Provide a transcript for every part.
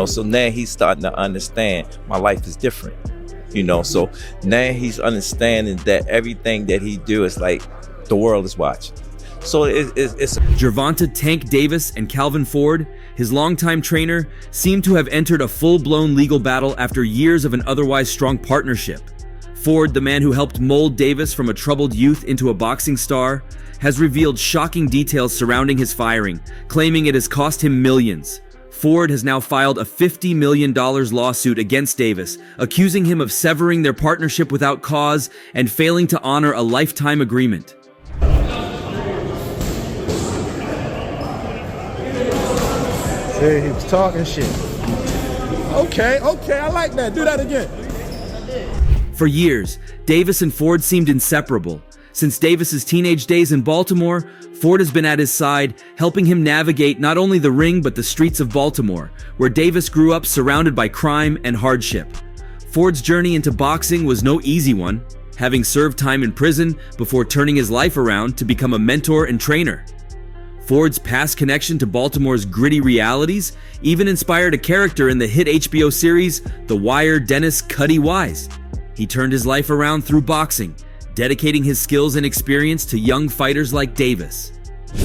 So now he's starting to understand my life is different. So now he's understanding that everything that he do is like the world is watching. So it's Gervonta Tank Davis and Calvin Ford, his longtime trainer, seem to have entered a full-blown legal battle after years of an otherwise strong partnership. Ford, the man who helped mold Davis from a troubled youth into a boxing star, has revealed shocking details surrounding his firing, claiming it has cost him millions. Ford has now filed a $50 million lawsuit against Davis, accusing him of severing their partnership without cause and failing to honor a lifetime agreement. Hey, he was talking shit. Okay, I like that. Do that again. For years, Davis and Ford seemed inseparable. Since Davis's teenage days in Baltimore, Ford has been at his side, helping him navigate not only the ring but the streets of Baltimore, where Davis grew up surrounded by crime and hardship. Ford's journey into boxing was no easy one, having served time in prison before turning his life around to become a mentor and trainer. Ford's past connection to Baltimore's gritty realities even inspired a character in the hit HBO series The Wire, Dennis "Cuddy" Wise. He turned his life around through boxing, dedicating his skills and experience to young fighters like Davis.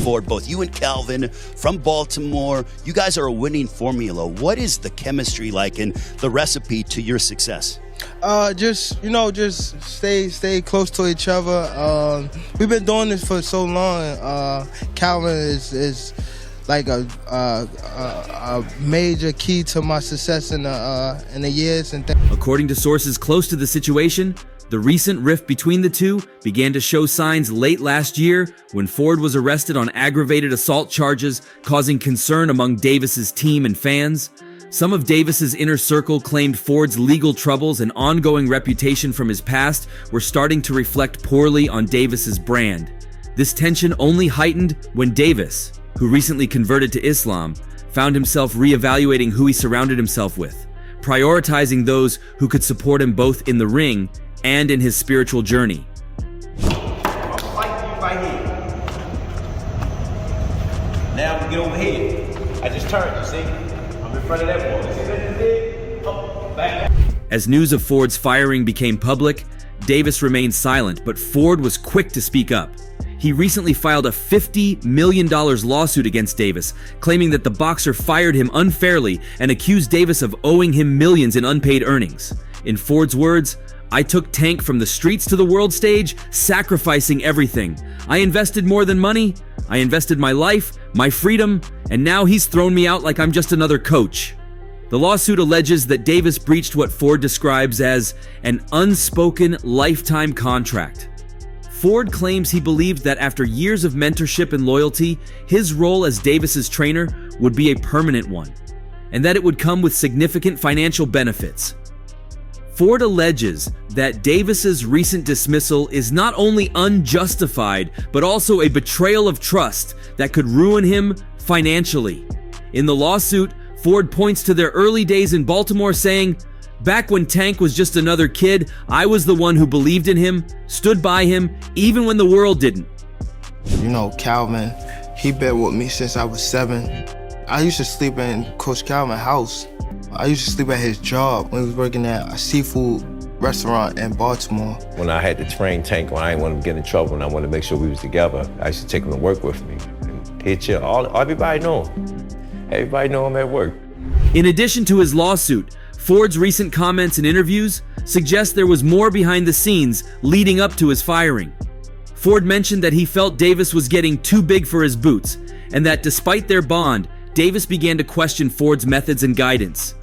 Ford, both you and Calvin from Baltimore, you guys are a winning formula. What is the chemistry like and the recipe to your success? Just stay close to each other. We've been doing this for so long. Calvin is like a major key to my success in the years and According to sources close to the situation, the recent rift between the two began to show signs late last year when Ford was arrested on aggravated assault charges, causing concern among Davis's team and fans. Some of Davis's inner circle claimed Ford's legal troubles and ongoing reputation from his past were starting to reflect poorly on Davis's brand. This tension only heightened when Davis, who recently converted to Islam, found himself reevaluating who he surrounded himself with, prioritizing those who could support him both in the ring and in his spiritual journey. I'll fight you right here. Now I'm gonna get over here. I just turned, you see? I'm in front of that wall. See that you did? Oh, back. As news of Ford's firing became public, Davis remained silent, but Ford was quick to speak up. He recently filed a $50 million lawsuit against Davis, claiming that the boxer fired him unfairly and accused Davis of owing him millions in unpaid earnings. In Ford's words, "I took Tank from the streets to the world stage, sacrificing everything. I invested more than money. I invested my life, my freedom, and now he's thrown me out like I'm just another coach." The lawsuit alleges that Davis breached what Ford describes as an unspoken lifetime contract. Ford claims he believed that after years of mentorship and loyalty, his role as Davis's trainer would be a permanent one, and that it would come with significant financial benefits. Ford alleges that Davis's recent dismissal is not only unjustified, but also a betrayal of trust that could ruin him financially. In the lawsuit, Ford points to their early days in Baltimore, saying, "Back when Tank was just another kid, I was the one who believed in him, stood by him, even when the world didn't." Calvin, he been with me since I was 7. I used to sleep in Coach Calvin's house. I used to sleep at his job when he was working at a seafood restaurant in Baltimore. When I had to train Tank, when I didn't want him to get in trouble and I wanted to make sure we was together, I used to take him to work with me. And he'd chill. Everybody know him. Everybody know him at work. In addition to his lawsuit, Ford's recent comments and interviews suggest there was more behind the scenes leading up to his firing. Ford mentioned that he felt Davis was getting too big for his boots, and that despite their bond, Davis began to question Ford's methods and guidance.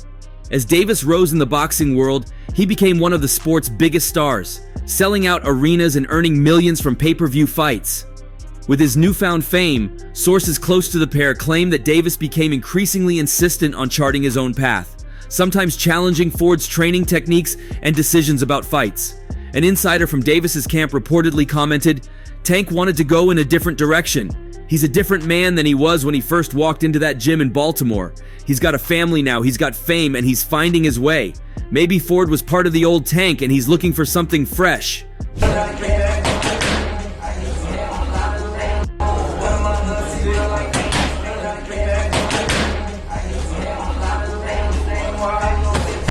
As Davis rose in the boxing world, he became one of the sport's biggest stars, selling out arenas and earning millions from pay-per-view fights. With his newfound fame, sources close to the pair claim that Davis became increasingly insistent on charting his own path, sometimes challenging Ford's training techniques and decisions about fights. An insider from Davis's camp reportedly commented, "Tank wanted to go in a different direction. He's a different man than he was when he first walked into that gym in Baltimore. He's got a family now, he's got fame, and he's finding his way. Maybe Ford was part of the old Tank and he's looking for something fresh."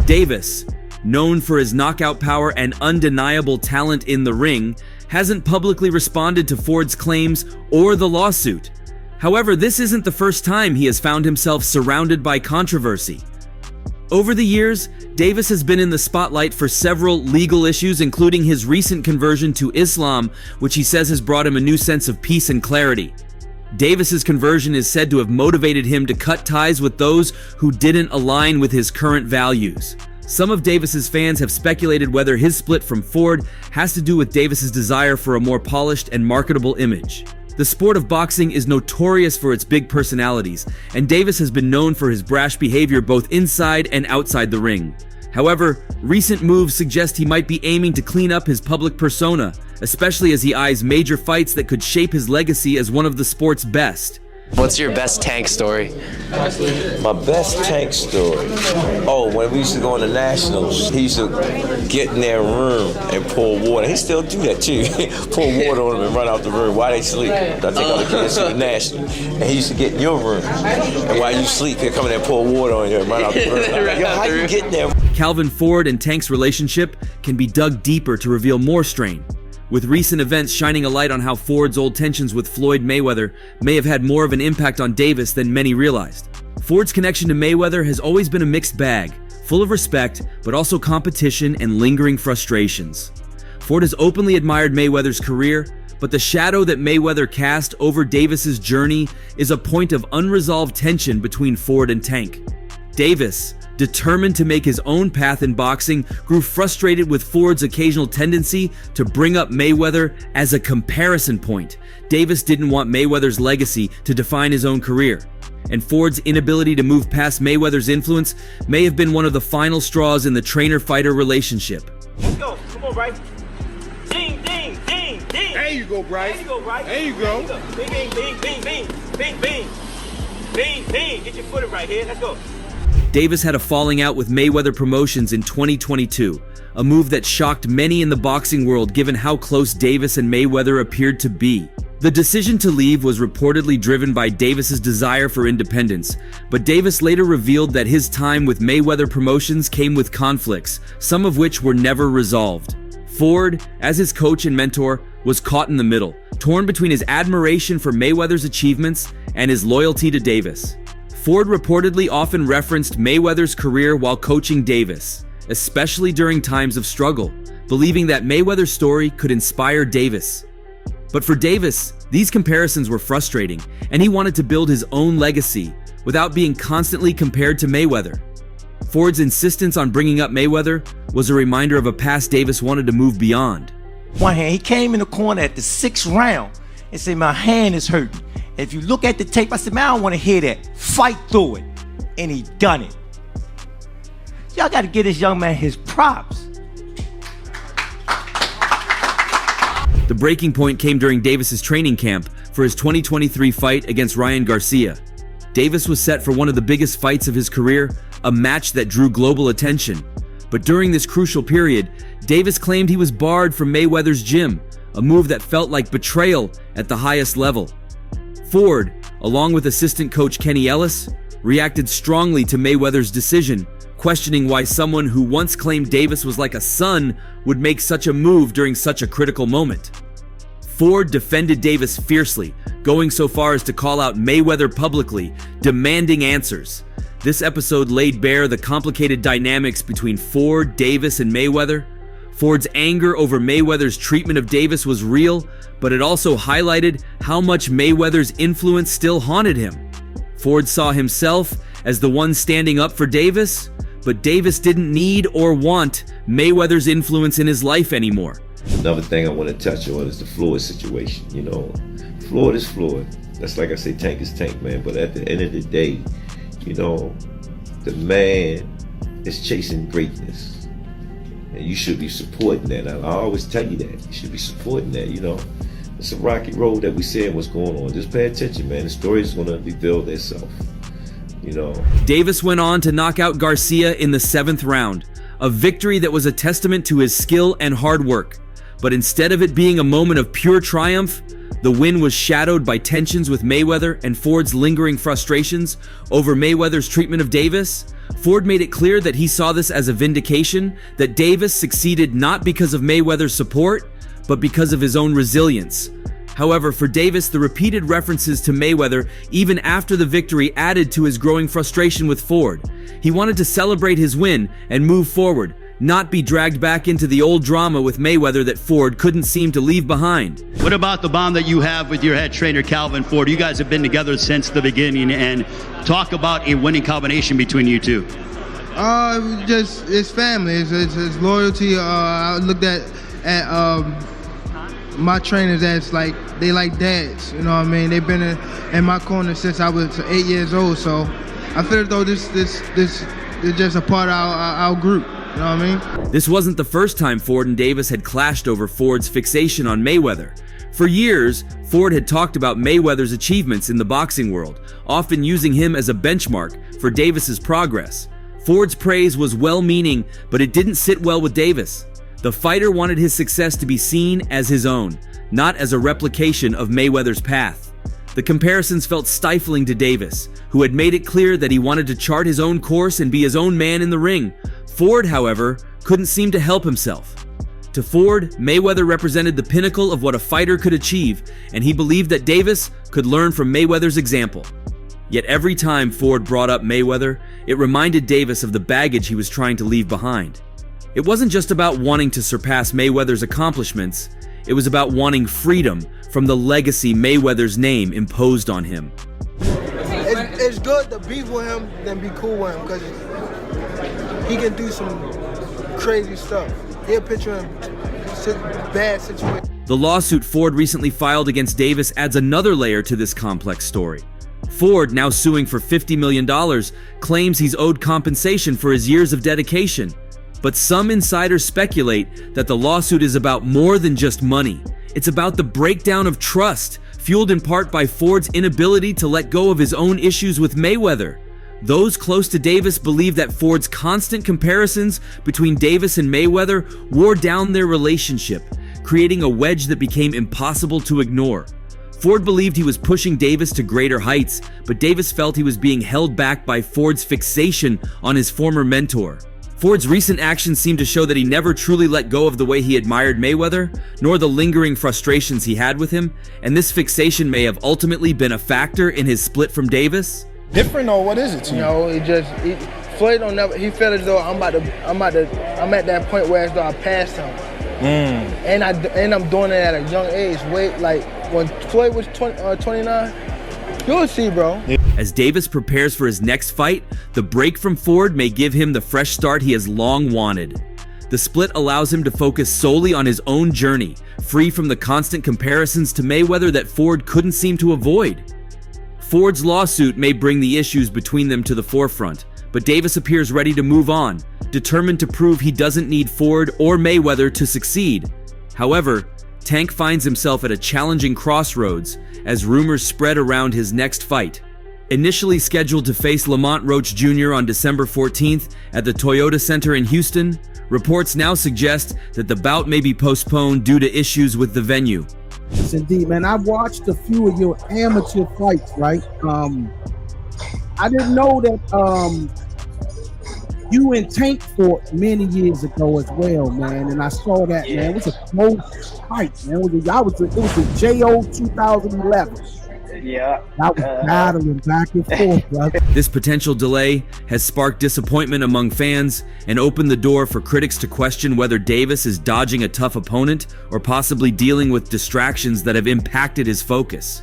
Davis, known for his knockout power and undeniable talent in the ring, hasn't publicly responded to Ford's claims or the lawsuit. However, this isn't the first time he has found himself surrounded by controversy. Over the years, Davis has been in the spotlight for several legal issues, including his recent conversion to Islam, which he says has brought him a new sense of peace and clarity. Davis's conversion is said to have motivated him to cut ties with those who didn't align with his current values. Some of Davis's fans have speculated whether his split from Ford has to do with Davis's desire for a more polished and marketable image. The sport of boxing is notorious for its big personalities, and Davis has been known for his brash behavior both inside and outside the ring. However, recent moves suggest he might be aiming to clean up his public persona, especially as he eyes major fights that could shape his legacy as one of the sport's best. What's your best tank story? My best tank story. Oh, when we used to go on the Nationals, he used to get in their room and pour water. He still do that too. Pour water on them and run out the room while they sleep. I think all the kids to the National. And he used to get in your room. And while you sleep, he'll come in and pour water on you and run out the room. Like, yo, how you get in there? Calvin Ford and Tank's relationship can be dug deeper to reveal more strain, with recent events shining a light on how Ford's old tensions with Floyd Mayweather may have had more of an impact on Davis than many realized. Ford's connection to Mayweather has always been a mixed bag, full of respect, but also competition and lingering frustrations. Ford has openly admired Mayweather's career, but the shadow that Mayweather cast over Davis's journey is a point of unresolved tension between Ford and Tank. Davis, determined to make his own path in boxing, grew frustrated with Ford's occasional tendency to bring up Mayweather as a comparison point. Davis didn't want Mayweather's legacy to define his own career, and Ford's inability to move past Mayweather's influence may have been one of the final straws in the trainer-fighter relationship. Let's go. Come on, Bryce. Ding, ding, ding, ding. There you go, Bryce. There you go, Bryce. There you go. Bing, bing, bing, bing, bing, bing, bing. Bing, bing. Get your footing right here. Let's go. Davis had a falling out with Mayweather Promotions in 2022, a move that shocked many in the boxing world given how close Davis and Mayweather appeared to be. The decision to leave was reportedly driven by Davis's desire for independence, but Davis later revealed that his time with Mayweather Promotions came with conflicts, some of which were never resolved. Ford, as his coach and mentor, was caught in the middle, torn between his admiration for Mayweather's achievements and his loyalty to Davis. Ford reportedly often referenced Mayweather's career while coaching Davis, especially during times of struggle, believing that Mayweather's story could inspire Davis. But for Davis, these comparisons were frustrating, and he wanted to build his own legacy without being constantly compared to Mayweather. Ford's insistence on bringing up Mayweather was a reminder of a past Davis wanted to move beyond. One hand, he came in the corner at the 6th round and said, my hand is hurting. If you look at the tape, I said, man, I don't want to hear that. Fight through it. And he done it. Y'all got to give this young man his props. The breaking point came during Davis's training camp for his 2023 fight against Ryan Garcia. Davis was set for one of the biggest fights of his career, a match that drew global attention. But during this crucial period, Davis claimed he was barred from Mayweather's gym, a move that felt like betrayal at the highest level. Ford, along with assistant coach Kenny Ellis, reacted strongly to Mayweather's decision, questioning why someone who once claimed Davis was like a son would make such a move during such a critical moment. Ford defended Davis fiercely, going so far as to call out Mayweather publicly, demanding answers. This episode laid bare the complicated dynamics between Ford, Davis, and Mayweather. Ford's anger over Mayweather's treatment of Davis was real, but it also highlighted how much Mayweather's influence still haunted him. Ford saw himself as the one standing up for Davis, but Davis didn't need or want Mayweather's influence in his life anymore. Another thing I want to touch on is the Floyd situation. You know, Floyd is Floyd. That's like I say, Tank is Tank, man. But at the end of the day, you know, the man is chasing greatness. And you should be supporting that. I always tell you that. You should be supporting that, you know. It's a rocky road that we see what's going on. Just pay attention, man. The story is going to reveal itself, you know. Davis went on to knock out Garcia in the 7th round, a victory that was a testament to his skill and hard work. But instead of it being a moment of pure triumph, the win was shadowed by tensions with Mayweather and Ford's lingering frustrations over Mayweather's treatment of Davis. Ford made it clear that he saw this as a vindication, that Davis succeeded not because of Mayweather's support, but because of his own resilience. However, for Davis, the repeated references to Mayweather, even after the victory, added to his growing frustration with Ford. He wanted to celebrate his win and move forward, not be dragged back into the old drama with Mayweather that Ford couldn't seem to leave behind. What about the bond that you have with your head trainer, Calvin Ford? You guys have been together since the beginning, and talk about a winning combination between you two. Just it's family, it's loyalty. I looked at my trainers as like they like dads. You know what I mean? They've been in my corner since I was 8 years old. So I feel as though this is just a part of our group. You know what I mean? This wasn't the first time Ford and Davis had clashed over Ford's fixation on Mayweather. For years, Ford had talked about Mayweather's achievements in the boxing world, often using him as a benchmark for Davis's progress. Ford's praise was well-meaning, but it didn't sit well with Davis. The fighter wanted his success to be seen as his own, not as a replication of Mayweather's path. The comparisons felt stifling to Davis, who had made it clear that he wanted to chart his own course and be his own man in the ring. Ford, however, couldn't seem to help himself. To Ford, Mayweather represented the pinnacle of what a fighter could achieve, and he believed that Davis could learn from Mayweather's example. Yet every time Ford brought up Mayweather, it reminded Davis of the baggage he was trying to leave behind. It wasn't just about wanting to surpass Mayweather's accomplishments, it was about wanting freedom from the legacy Mayweather's name imposed on him. It's good to be with him than be cool with him, because he can do some crazy stuff. He'll put you in bad situations. The lawsuit Ford recently filed against Davis adds another layer to this complex story. Ford, now suing for $50 million, claims he's owed compensation for his years of dedication. But some insiders speculate that the lawsuit is about more than just money. It's about the breakdown of trust, fueled in part by Ford's inability to let go of his own issues with Mayweather. Those close to Davis believe that Ford's constant comparisons between Davis and Mayweather wore down their relationship, creating a wedge that became impossible to ignore. Ford believed he was pushing Davis to greater heights, but Davis felt he was being held back by Ford's fixation on his former mentor. Ford's recent actions seem to show that he never truly let go of the way he admired Mayweather, nor the lingering frustrations he had with him, and this fixation may have ultimately been a factor in his split from Davis. Different, or what is it to you? No, Floyd don't never. He felt as though I'm at that point where as though I passed him, and I'm doing it at a young age. Wait, like when Floyd was 29, you'll see, bro. As Davis prepares for his next fight, the break from Ford may give him the fresh start he has long wanted. The split allows him to focus solely on his own journey, free from the constant comparisons to Mayweather that Ford couldn't seem to avoid. Ford's lawsuit may bring the issues between them to the forefront, but Davis appears ready to move on, determined to prove he doesn't need Ford or Mayweather to succeed. However, Tank finds himself at a challenging crossroads as rumors spread around his next fight. Initially scheduled to face Lamont Roach Jr. on December 14th at the Toyota Center in Houston, reports now suggest that the bout may be postponed due to issues with the venue. Yes, indeed, man. I've watched a few of your amateur fights, right? I didn't know that you and Tank fought many years ago as well, man. And I saw that, man. It was a close fight, man. It was a JO 2011. Yeah. That was battling back and forth, brother. This potential delay has sparked disappointment among fans and opened the door for critics to question whether Davis is dodging a tough opponent or possibly dealing with distractions that have impacted his focus.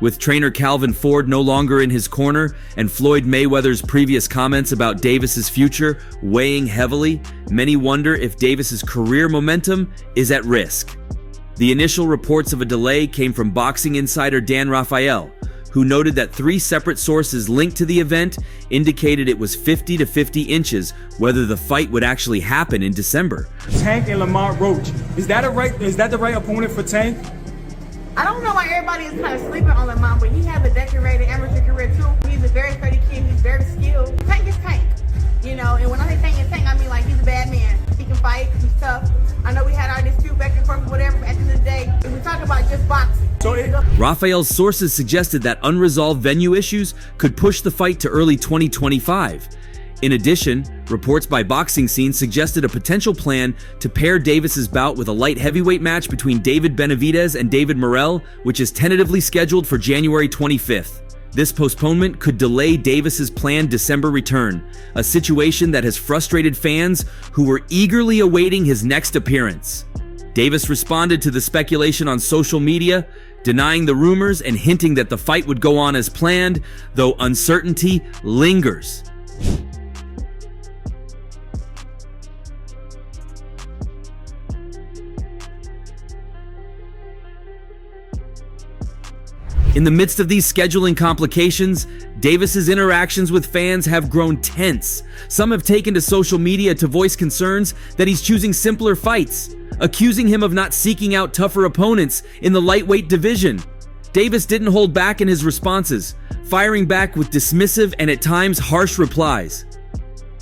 With trainer Calvin Ford no longer in his corner and Floyd Mayweather's previous comments about Davis's future weighing heavily, many wonder if Davis's career momentum is at risk. The initial reports of a delay came from boxing insider Dan Rafael, who noted that 3 separate sources linked to the event indicated it was 50 to 50 inches whether the fight would actually happen in December. Tank and Lamont Roach, is that the right opponent for Tank? I don't know why everybody is kind of sleeping on Lamont, but he has a decorated amateur career too. He's a very sturdy kid, he's very skilled. Tank is Tank, you know, and when I say Tank is Tank, I mean like he's a bad man. He can fight, he's tough. I know we had our dispute back and forth, whatever, but at the end of the day, we talk about just boxing. Rafael's sources suggested that unresolved venue issues could push the fight to early 2025. In addition, reports by Boxing Scene suggested a potential plan to pair Davis's bout with a light heavyweight match between David Benavidez and David Morrell, which is tentatively scheduled for January 25th. This postponement could delay Davis's planned December return, a situation that has frustrated fans who were eagerly awaiting his next appearance. Davis responded to the speculation on social media, denying the rumors and hinting that the fight would go on as planned, though uncertainty lingers. In the midst of these scheduling complications, Davis's interactions with fans have grown tense. Some have taken to social media to voice concerns that he's choosing simpler fights, accusing him of not seeking out tougher opponents in the lightweight division. Davis didn't hold back in his responses, firing back with dismissive and at times harsh replies.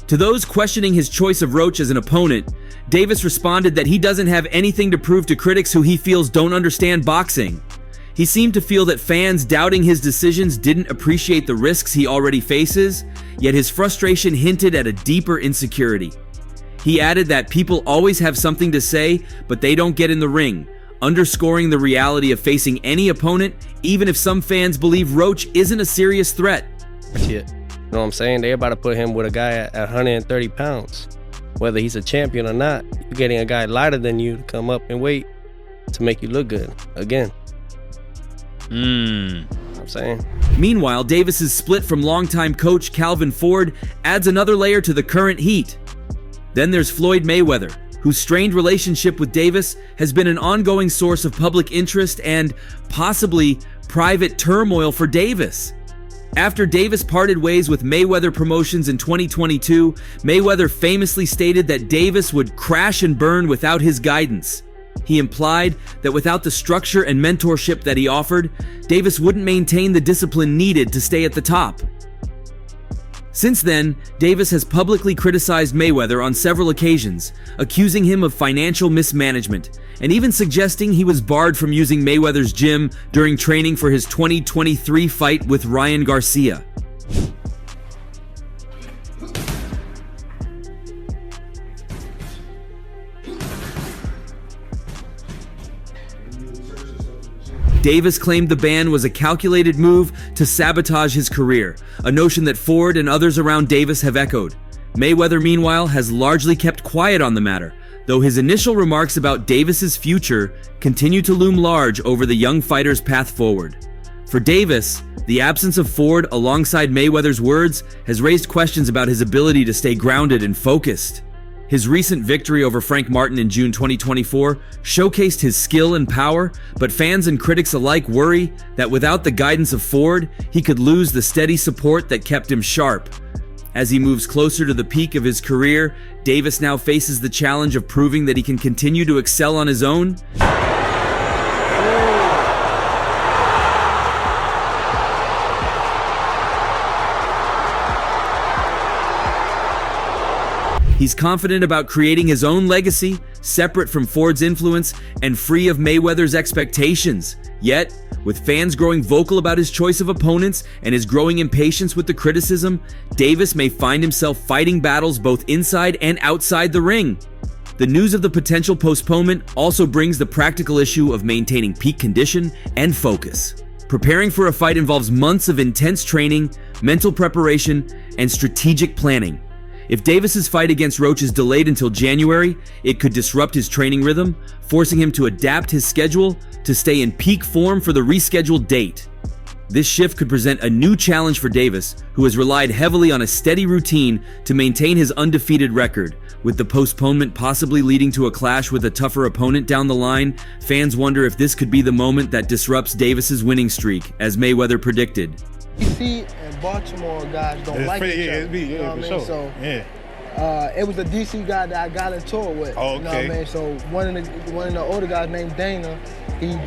To those questioning his choice of Roach as an opponent, Davis responded that he doesn't have anything to prove to critics who he feels don't understand boxing. He seemed to feel that fans doubting his decisions didn't appreciate the risks he already faces, yet his frustration hinted at a deeper insecurity. He added that people always have something to say, but they don't get in the ring, underscoring the reality of facing any opponent, even if some fans believe Roach isn't a serious threat. You know what I'm saying? They're about to put him with a guy at 130 pounds. Whether he's a champion or not, you're getting a guy lighter than you to come up and weight to make you look good again. I'm saying. Meanwhile, Davis's split from longtime coach Calvin Ford adds another layer to the current heat. Then there's Floyd Mayweather, whose strained relationship with Davis has been an ongoing source of public interest and possibly private turmoil for Davis. After Davis parted ways with Mayweather Promotions in 2022, Mayweather famously stated that Davis would crash and burn without his guidance. He implied that without the structure and mentorship that he offered, Davis wouldn't maintain the discipline needed to stay at the top. Since then, Davis has publicly criticized Mayweather on several occasions, accusing him of financial mismanagement, and even suggesting he was barred from using Mayweather's gym during training for his 2023 fight with Ryan Garcia. Davis claimed the ban was a calculated move to sabotage his career, a notion that Ford and others around Davis have echoed. Mayweather, meanwhile, has largely kept quiet on the matter, though his initial remarks about Davis's future continue to loom large over the young fighter's path forward. For Davis, the absence of Ford alongside Mayweather's words has raised questions about his ability to stay grounded and focused. His recent victory over Frank Martin in June 2024 showcased his skill and power, but fans and critics alike worry that without the guidance of Ford, he could lose the steady support that kept him sharp. As he moves closer to the peak of his career, Davis now faces the challenge of proving that he can continue to excel on his own. He's confident about creating his own legacy, separate from Ford's influence and free of Mayweather's expectations. Yet, with fans growing vocal about his choice of opponents and his growing impatience with the criticism, Davis may find himself fighting battles both inside and outside the ring. The news of the potential postponement also brings the practical issue of maintaining peak condition and focus. Preparing for a fight involves months of intense training, mental preparation, and strategic planning. If Davis's fight against Roach is delayed until January, it could disrupt his training rhythm, forcing him to adapt his schedule to stay in peak form for the rescheduled date. This shift could present a new challenge for Davis, who has relied heavily on a steady routine to maintain his undefeated record. With the postponement possibly leading to a clash with a tougher opponent down the line, fans wonder if this could be the moment that disrupts Davis's winning streak, as Mayweather predicted. DC and Baltimore guys don't like each other. You know what I mean? So it was a DC guy that I got into it with. Oh, okay. You know what I mean? So one of the older guys named Dana, he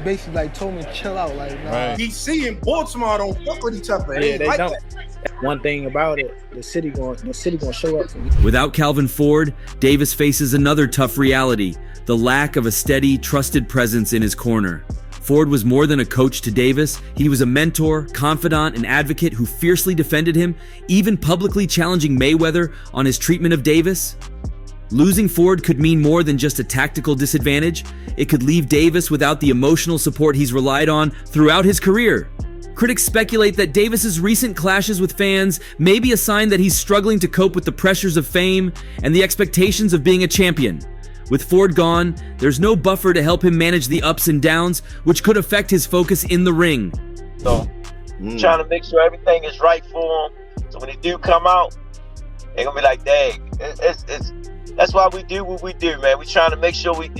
basically like told me chill out, like nah. Right. DC and Baltimore don't fuck with each other. Yeah, they like don't. That. One thing about it, the city gonna show up for you. Without Calvin Ford, Davis faces another tough reality: the lack of a steady, trusted presence in his corner. Ford was more than a coach to Davis. He was a mentor, confidant, and advocate who fiercely defended him, even publicly challenging Mayweather on his treatment of Davis. Losing Ford could mean more than just a tactical disadvantage. It could leave Davis without the emotional support he's relied on throughout his career. Critics speculate that Davis's recent clashes with fans may be a sign that he's struggling to cope with the pressures of fame and the expectations of being a champion. With Ford gone, there's no buffer to help him manage the ups and downs, which could affect his focus in the ring. So, trying to make sure everything is right for him. So when they do come out, they're gonna be like, "Dang, that's why we do what we do, man. We're trying to make sure we."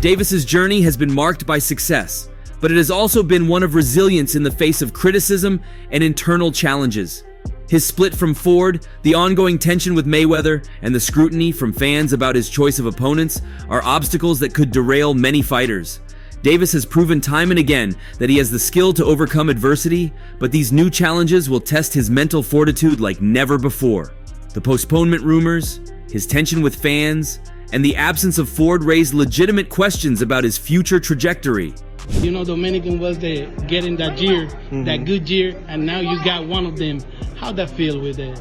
Davis's journey has been marked by success, but it has also been one of resilience in the face of criticism and internal challenges. His split from Ford, the ongoing tension with Mayweather, and the scrutiny from fans about his choice of opponents are obstacles that could derail many fighters. Davis has proven time and again that he has the skill to overcome adversity, but these new challenges will test his mental fortitude like never before. The postponement rumors, his tension with fans, and the absence of Ford raised legitimate questions about his future trajectory. You know, Dominican was there getting that year, that good year, and now you got one of them. How'd that feel with that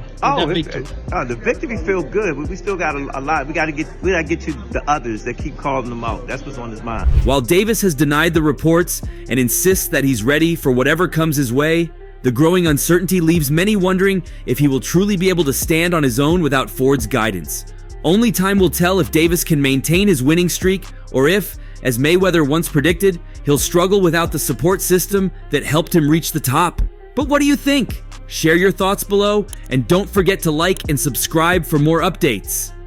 victory? The victory feels good, but we still got a lot. We gotta get to the others that keep calling them out. That's what's on his mind. While Davis has denied the reports and insists that he's ready for whatever comes his way, the growing uncertainty leaves many wondering if he will truly be able to stand on his own without Ford's guidance. Only time will tell if Davis can maintain his winning streak, or if, as Mayweather once predicted, he'll struggle without the support system that helped him reach the top. But what do you think? Share your thoughts below, and don't forget to like and subscribe for more updates.